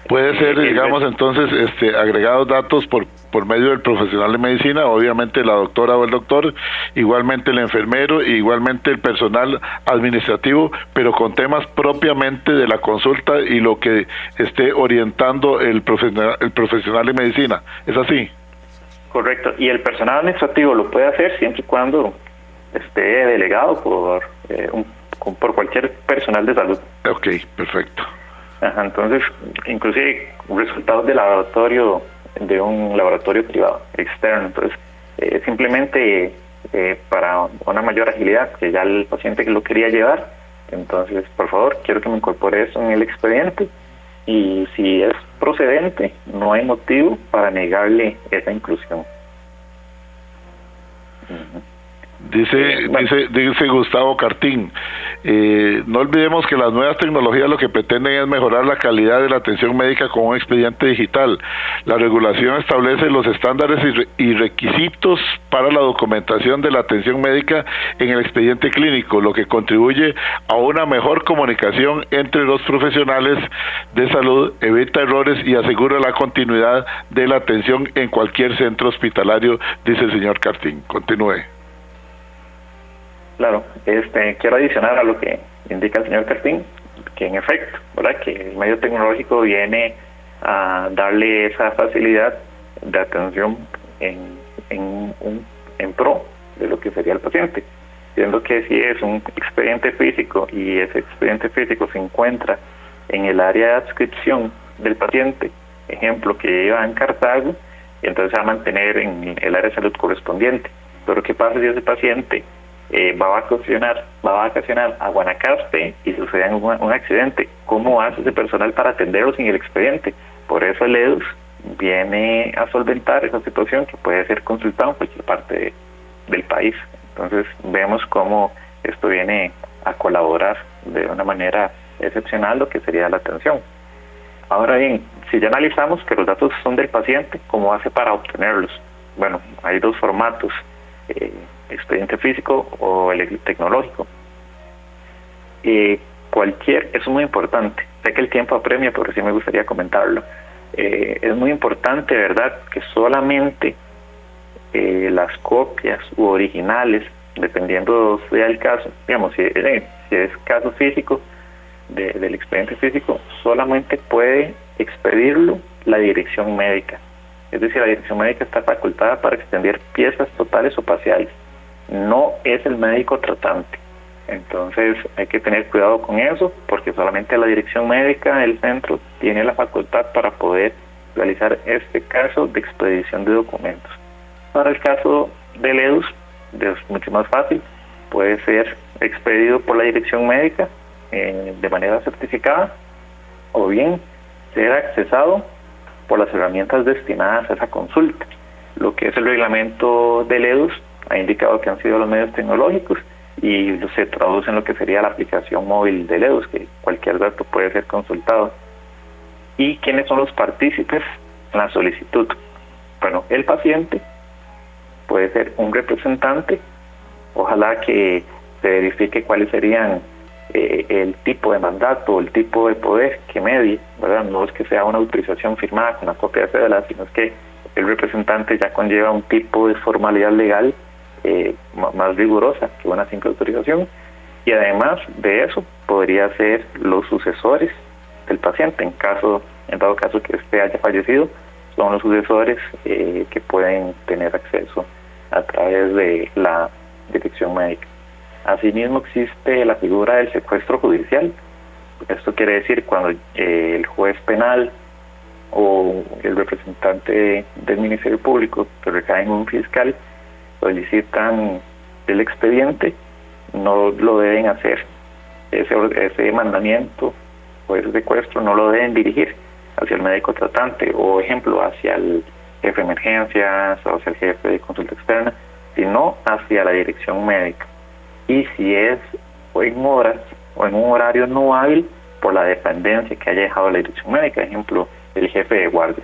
Puede ser, digamos, entonces, agregados datos por medio del profesional de medicina, obviamente la doctora o el doctor, igualmente el enfermero, igualmente el personal administrativo, pero con temas propiamente de la consulta y lo que esté orientando el profesional de medicina. ¿Es así? Correcto, y el personal administrativo lo puede hacer siempre y cuando esté delegado por cualquier personal de salud. Ok, perfecto. Ajá, entonces, inclusive resultados de laboratorio, de un laboratorio privado, externo. Entonces, simplemente para una mayor agilidad, que ya el paciente que lo quería llevar, entonces, por favor, quiero que me incorpore eso en el expediente, y si es procedente, no hay motivo para negarle esa inclusión. Uh-huh. Dice Gustavo Cartín, no olvidemos que las nuevas tecnologías lo que pretenden es mejorar la calidad de la atención médica con un expediente digital. La regulación establece los estándares y requisitos para la documentación de la atención médica en el expediente clínico, lo que contribuye a una mejor comunicación entre los profesionales de salud, evita errores y asegura la continuidad de la atención en cualquier centro hospitalario, dice el señor Cartín. Continúe. Claro, quiero adicionar a lo que indica el señor Cartín, que en efecto, ¿verdad?, que el medio tecnológico viene a darle esa facilidad de atención en pro de lo que sería el paciente, siendo que si es un expediente físico y ese expediente físico se encuentra en el área de adscripción del paciente, ejemplo que iba en Cartago, y entonces se va a mantener en el área de salud correspondiente. Pero ¿qué pasa si ese paciente va a vacacionar a Guanacaste y sucede un accidente? ¿Cómo hace ese personal para atenderlo sin el expediente? Por eso el EDUS viene a solventar esa situación que puede ser consultada en cualquier parte del país. Entonces vemos cómo esto viene a colaborar de una manera excepcional lo que sería la atención. Ahora bien, si ya analizamos que los datos son del paciente, ¿cómo hace para obtenerlos? Bueno, hay dos formatos, expediente físico o el tecnológico. Eso es muy importante. Sé que el tiempo apremia, pero sí me gustaría comentarlo. Es muy importante, ¿verdad?, que solamente las copias u originales, dependiendo sea el caso, digamos, si es caso físico, del expediente físico, solamente puede expedirlo la dirección médica. Es decir, la dirección médica está facultada para extender piezas totales o parciales. No es el médico tratante. Entonces hay que tener cuidado con eso, porque solamente la dirección médica del centro tiene la facultad para poder realizar este caso de expedición de documentos. Para el caso del EDUS, es mucho más fácil. Puede ser expedido por la dirección médica de manera certificada, o bien ser accesado por las herramientas destinadas a esa consulta. Lo que es el reglamento del EDUS ha indicado que han sido los medios tecnológicos y se traduce en lo que sería la aplicación móvil del EDUS, que cualquier dato puede ser consultado. ¿Y quiénes son los partícipes en la solicitud? Bueno, el paciente puede ser un representante, ojalá que se verifique cuáles serían el tipo de mandato, el tipo de poder que medie, ¿verdad? No es que sea una autorización firmada con una copia de cédula, sino es que el representante ya conlleva un tipo de formalidad legal más rigurosa que una simple autorización, y además de eso podría ser los sucesores del paciente en dado caso que éste haya fallecido. Son los sucesores que pueden tener acceso a través de la dirección médica. Asimismo existe la figura del secuestro judicial. Esto quiere decir cuando el juez penal o el representante del Ministerio Público que recae en un fiscal solicitan el expediente, no lo deben hacer. Ese mandamiento o ese secuestro no lo deben dirigir hacia el médico tratante o, ejemplo, hacia el jefe de emergencias o hacia el jefe de consulta externa, sino hacia la dirección médica. Y si es en horas o en un horario no hábil, por la dependencia que haya dejado la dirección médica, ejemplo, el jefe de guardia.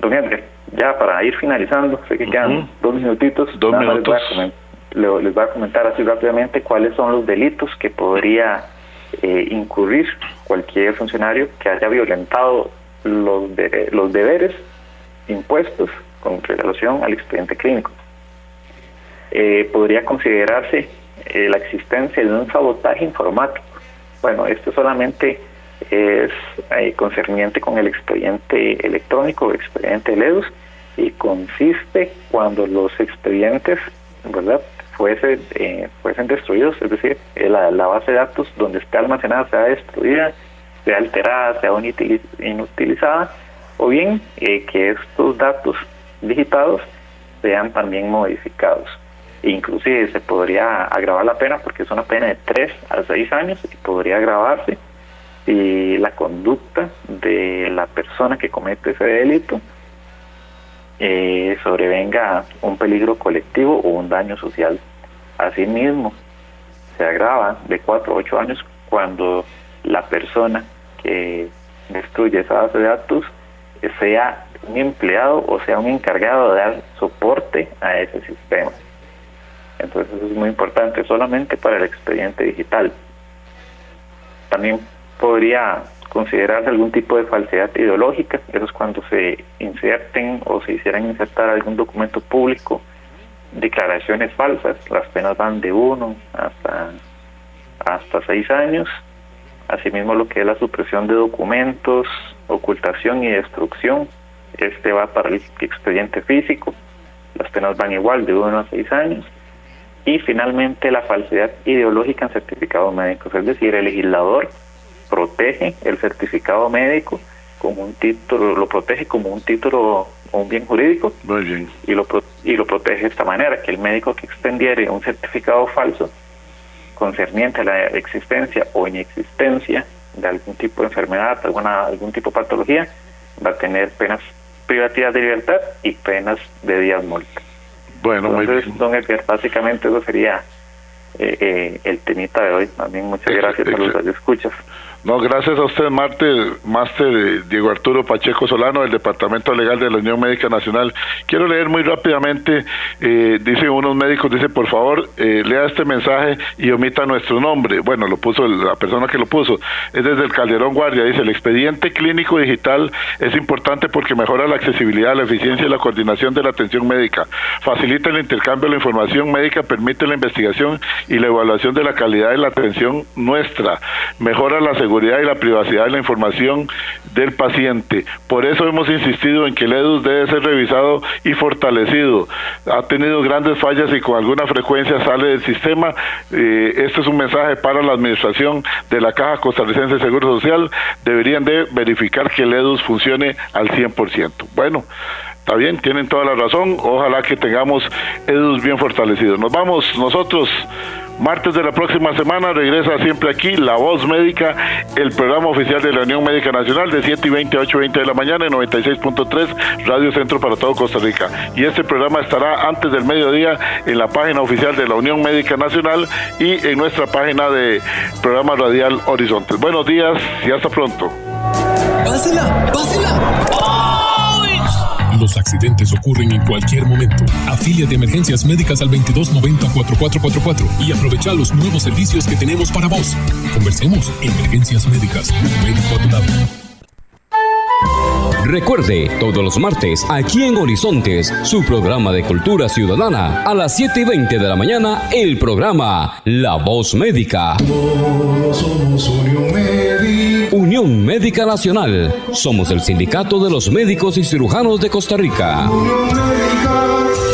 Don Henry, ya para ir finalizando, sé que quedan 2 minutitos. 2 minutos. Les voy a comentar así rápidamente cuáles son los delitos que podría incurrir cualquier funcionario que haya violentado los deberes impuestos con relación al expediente clínico. Podría considerarse la existencia de un sabotaje informático. Bueno, esto solamente es concerniente con el expediente electrónico, el expediente del EDUS, y consiste cuando los expedientes, ¿verdad?, fuesen destruidos, es decir, la base de datos donde esté almacenada sea destruida, sea alterada, sea inutilizada, o bien que estos datos digitados sean también modificados. Inclusive se podría agravar la pena, porque es una pena de 3 a 6 años, y podría agravarse si la conducta de la persona que comete ese delito sobrevenga un peligro colectivo o un daño social. Asimismo, se agrava de 4 a 8 años cuando la persona que destruye esa base de datos sea un empleado o sea un encargado de dar soporte a ese sistema. Entonces eso es muy importante, solamente para el expediente digital. También podría considerarse algún tipo de falsedad ideológica. Eso es cuando se inserten o se hicieran insertar algún documento público declaraciones falsas. Las penas van de 1 hasta 6 años. Asimismo, lo que es la supresión de documentos, ocultación y destrucción, va para el expediente físico. Las penas van igual de 1 a 6 años. Y finalmente la falsedad ideológica en certificados médicos, es decir, el legislador protege el certificado médico como un título, lo protege como un título o un bien jurídico. Muy bien. Y lo protege de esta manera, que el médico que extendiere un certificado falso concerniente a la existencia o inexistencia de algún tipo de enfermedad, algún tipo de patología, va a tener penas privativas de libertad y penas de días multa. Bueno, entonces, don Edgar, básicamente eso sería el temita de hoy. También muchas gracias a los radioescuchas. No, gracias a usted, Máster Diego Arturo Pacheco Solano, del Departamento Legal de la Unión Médica Nacional. Quiero leer muy rápidamente, dicen unos médicos, dice, por favor, lea este mensaje y omita nuestro nombre. Bueno, lo puso la persona que lo puso, es desde el Calderón Guardia, dice, el expediente clínico digital es importante porque mejora la accesibilidad, la eficiencia y la coordinación de la atención médica, facilita el intercambio de la información médica, permite la investigación y la evaluación de la calidad de la atención nuestra, mejora la seguridad y la privacidad de la información del paciente. Por eso hemos insistido en que el EDUS debe ser revisado y fortalecido. Ha tenido grandes fallas y con alguna frecuencia sale del sistema. Este es un mensaje para la administración de la Caja Costarricense de Seguro Social. Deberían de verificar que el EDUS funcione al 100%. Bueno, Está bien, tienen toda la razón. Ojalá que tengamos esos bien fortalecidos. Nos vamos nosotros. Martes de la próxima semana regresa siempre aquí La Voz Médica, el programa oficial de la Unión Médica Nacional, de 7:20 a 8:20 de la mañana en 96.3 Radio Centro para todo Costa Rica. Y este programa estará antes del mediodía en la página oficial de la Unión Médica Nacional y en nuestra página de programa radial Horizontes. Buenos días y hasta pronto. ¡Pásela! Los accidentes ocurren en cualquier momento. Afilia de emergencias médicas al 2290-4444 y aprovecha los nuevos servicios que tenemos para vos. Conversemos. Emergencias médicas. Un médico a tu lado. Recuerde, todos los martes, aquí en Horizontes, su programa de cultura ciudadana, a las 7:20 de la mañana, el programa La Voz Médica. Todos somos Unión Médica. Unión Médica Nacional. Somos el sindicato de los médicos y cirujanos de Costa Rica. Unión Médica.